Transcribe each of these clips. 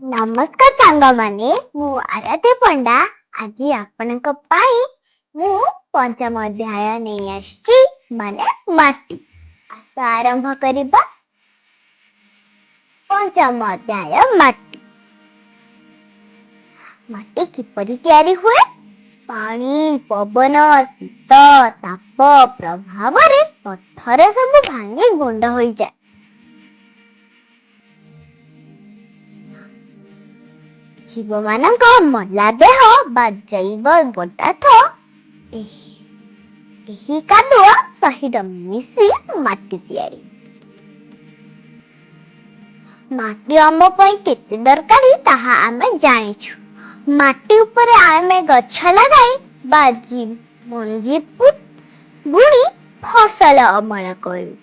ନମସ୍କାର ସାଙ୍ଗମାନେ, ମୁଁ ଆରାଧ୍ୟ ପଣ୍ଡା। ଆଜି ଆପଣଙ୍କ ପାଇଁ ମୁଁ ପଞ୍ଚମ ଅଧ୍ୟାୟ ନେଇ ଆସିଛି, ମାନେ ମାଟି। ଆସ ଆରମ୍ଭ କରିବା। ପଞ୍ଚମ ଅଧ୍ୟାୟ ମାଟି। ମାଟି କିପରି ତିଆରି ହୁଏ? ପାଣି, ପବନ, ଶୀତ, ତାପ ପ୍ରଭାବରେ ପଥର ସବୁ ଭାଙ୍ଗି ଗୁଣ୍ଡ ହୋଇଯାଏ। ଜୀବମାନଙ୍କ ମଲା ଦେହ ବା ଜୈବ ପଦାର୍ଥ ଏହି କାଦୁଅ ସହିତ ମିଶି ମାଟି ତିଆରି। ମାଟି ଆମ ପାଇଁ କେତେ ଦରକାରୀ ତାହା ଆମେ ଜାଣିଛୁ। ମାଟି ଉପରେ ଆମେ ଗଛ ଲଗାଇ ବା ମଞ୍ଜି ବୁଣି ଫସଲ ଅମଳ କରୁ।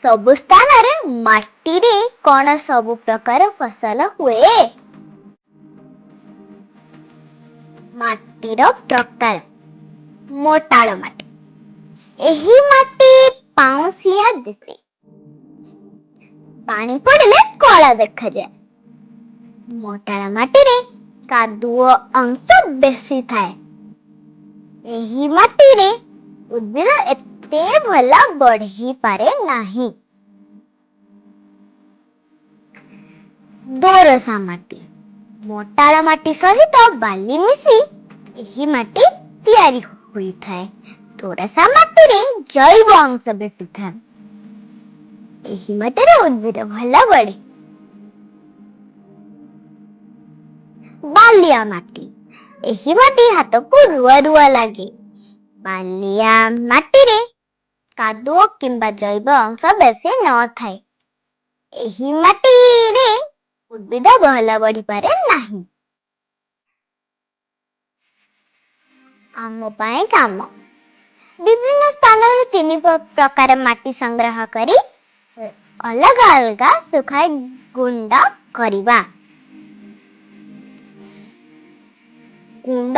ସବୁ ସ୍ଥାନରେ ମାଟିରେ କଣ ସବୁ ପ୍ରକାର ଫସଲ ହୁଏ? ମାଟିର ପ୍ରକାର। ମୋଟାଳ ମାଟି। ଏହି ମାଟି ପାଉଁଶିଆ ଦିଶେ। ପାଣି ପଡ଼ିଲେ କଳା ଦେଖାଯାଏ। ମୋଟାଳ ମାଟିରେ କାଦୁଅ ଅଂଶ ବେଶୀ ଥାଏ। ଏହି ମାଟିରେ ଉଦ୍ଭିଦ ଏତେ ଭଲ ବଢି ପାରେ ନାହିଁ। ଦୋରସା ମାଟି। ମୋଟାଳ ମାଟି ସହିତ ବାଲି ମିଶି ଏହି ମାଟି ତିଆରି ହୋଇଥାଏ। ଦୋରସା ମାଟିରେ ଜୈବ ଅଂଶ ବେଶୀ ଥାଏ। ଏହି ମାଟିରେ ଉଦ୍ଭିଦ ଭଲ ବଢେ। ବାଲିଆ ମାଟି। ଏହି ମାଟି ହାତକୁ ରୁଆ ରୁଆ ଲାଗେ। ବାଲିଆ ମାଟିରେ କାଦୁଅ କିମ୍ବା ଜୈବ ଅଂଶ ବେଶୀ ନଥାଏ। ଏହି ମାଟିରେ ଉଦ୍ଭିଦ ଭଲ ବଢିପାରେ ନାହିଁ। ଆମ ପାଇଁ କାମ। ବିଭିନ୍ନ ସ୍ଥାନରୁ 3 ପ୍ରକାର ମାଟି ସଂଗ୍ରହ କରି ଅଲଗା ଅଲଗା ଶୁଖାଇ ଗୁଣ୍ଡ କରିବା। ଗୁଣ୍ଡ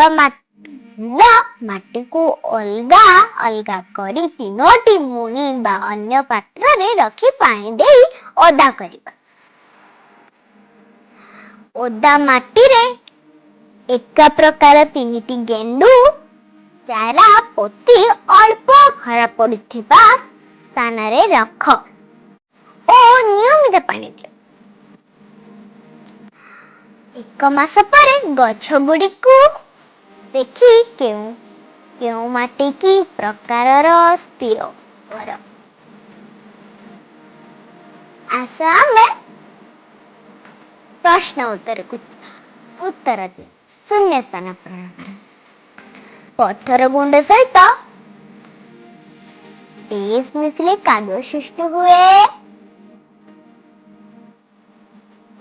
ମାଟିକୁ ଅଲଗା ଅଲଗା କରି 3ଟି ମୁଣି ବା ଅନ୍ୟ ପାତ୍ରରେ ରଖି ପାଣି ଦେଇ ଓଦା କରିବା। ଓଦା ମାଟିରେ ଏକ ପ୍ରକାର 3ଟି ଗେଣ୍ଡୁ ଚାରା ପୋତି ଅଳ୍ପ ଖରା ପଡୁଥିବା ସ୍ଥାନରେ ରଖ ଓ ନିୟମିତ ପାଣି ଦିଅ। 1 ମାସ ପରେ ଗଛ ଗୁଡ଼ିକୁ ଦେଖି କେଉଁ ମାଟି କି ପ୍ରକାରର ସ୍ଥିର କର। ଆସ ଆମେ ପ୍ରଶ୍ନ ଉତ୍ତର ଦିଅ। ଶୂନ୍ୟ ସ୍ଥାନ ପୂରଣ। ପଥର ଗୁଣ୍ଡ ସହିତ ମିଶିଲେ କାଦୁଅ ସୃଷ୍ଟି ହୁଏ।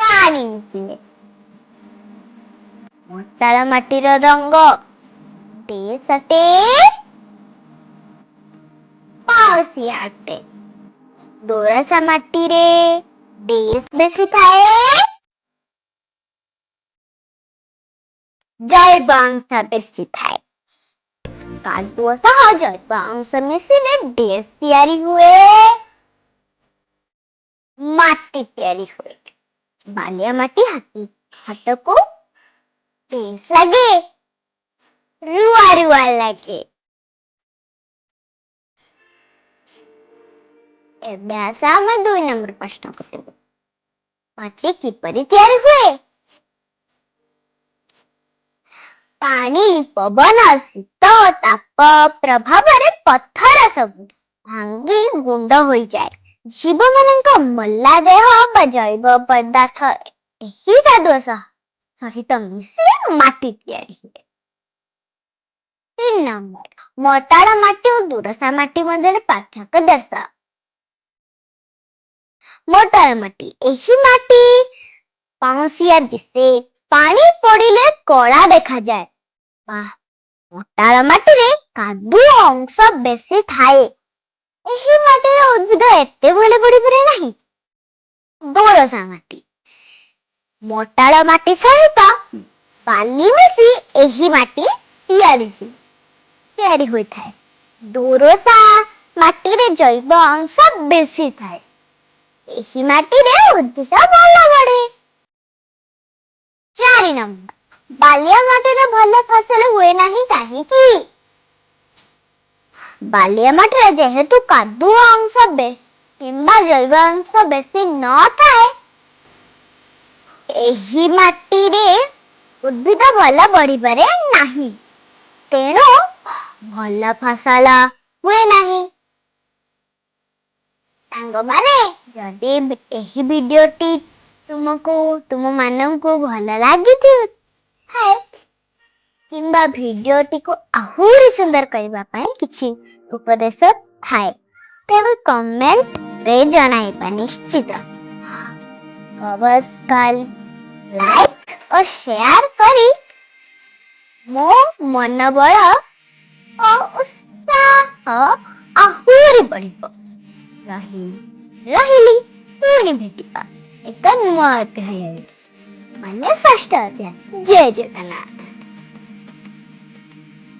ପାଣି ମିଶିଲେ। ମୋଟାଳ ମାଟିର ରଙ୍ଗ ଅଟେ। ପାଉଁଶିଆ ଅଟେ। ଦୋରସା ମାଟିରେ ବେଶୀ ଥାଏ। ଜୈବ ଅଂଶ ବେଶୀ ଥାଏ। କାଦୁଅ ସହ ଜୈବ ଅଂଶ ମିଶିଲେ ତିଆରି ହୁଏ। ମାଟି ତିଆରି ହୁଏ। ବାଲିଆ ମାଟି ହାତକୁ ଲାଗେ। ରୁଆ ରୁଆ ଲାଗେ। ଏବେ ଆସ ଆମେ 2 ନମ୍ବର ପ୍ରଶ୍ନ କରିବୁ। ମାଟି କିପରି ତିଆରି ହୁଏ? ପାଣି, ପବନ, ଶୀତ, ତାପ ପ୍ରଭାବରେ ପଥର ସବୁ ଭାଙ୍ଗି ଗୁଣ୍ଡ ହୋଇଯାଏ। ଜୀବମାନଙ୍କ ମଲା ଦେହ ବା ଜୈବ ପଦାର୍ଥ ଏହି କାଦୁଅ ସହିତ ମିଶି ମାଟି ତିଆରି ହୁଏ। 3 ନମ୍ବର। ମୋଟାଳ ମାଟି ଓ ଦୋରସା ମାଟି ମଧ୍ୟରେ ପାର୍ଥକ୍ୟ ଦର୍ଶାଅ। ମୋଟାଳ ମାଟି। ଏହି ମାଟି ପାଉଁଶିଆ ଦିଶେ। ପାଣି ପଡ଼ିଲେ କଳା ଦେଖାଯାଏ। ମୋଟାଳ ମାଟିରେ କାଦୁଅ ଅଂଶ ବେଶୀ ଥାଏ। ଏହି ମାଟିରେ ଉଦ୍ଭିଦ ଏତେ ଭଲ ବଢିପାରେ ନାହିଁ। ଦୋରସା ମାଟି। ମୋଟାଳ ମାଟି ସହିତ ବାଲି ମିଶି ଏହି ମାଟି ତିଆରି ହୋଇଥାଏ। ଦୋରସା ମାଟିରେ ଜୈବ ଅଂଶ ବେଶୀ ଥାଏ। ଏହି ମାଟିରେ ଉଦ୍ଭିଦ ଭଲ ବଢେ। 4 ନମ୍ବର, ବାଲିଆ ମାଟିରେ ଭଲ ଫସଲ ହୁଏ ନାହିଁ କାହିଁକି? ବାଲିଆ ମାଟିରେ ଯେହେତୁ କାଦୁଅ ଅଂଶ କିମ୍ବା ଜୈବ ଅଂଶ ବେଶୀ ନଥାଏ, ଏହି ମାଟିରେ ଉଦ୍ଭିଦ ଭଲ ବଢିପାରେ ନାହିଁ, ତେଣୁ ଭଲ ଫସଲ ହୁଏ ନାହିଁ। ସାଙ୍ଗମାନେ, ଯଦି ଏହି ଭିଡିଓଟି ତୁମମାନଙ୍କୁ ଭଲ ଲାଗିଥାଏ କିମ୍ବା ଭିଡିଓଟିକୁ ଆହୁରି ସୁନ୍ଦର କରିବା ପାଇଁ କିଛି ଉପଦେଶ ଥାଏ, ତେବେ କମେଣ୍ଟରେ ଜଣାଇବା ନିଶ୍ଚିତ। ଲାଇକ୍ ଓ ସେୟାର କରି ମୋ ମନୋବଳ ଓ ଉତ୍ସାହ ଆହୁରି ବଢିବ। ରହିଲି, ପୁଣି ଭେଟିବା ଏକ ନୂଆ ଅଧ୍ୟାୟରେ, ମାନେ 6ଠ ଅଧ୍ୟାୟ। ଜୟ ଜଗନ୍ନାଥ।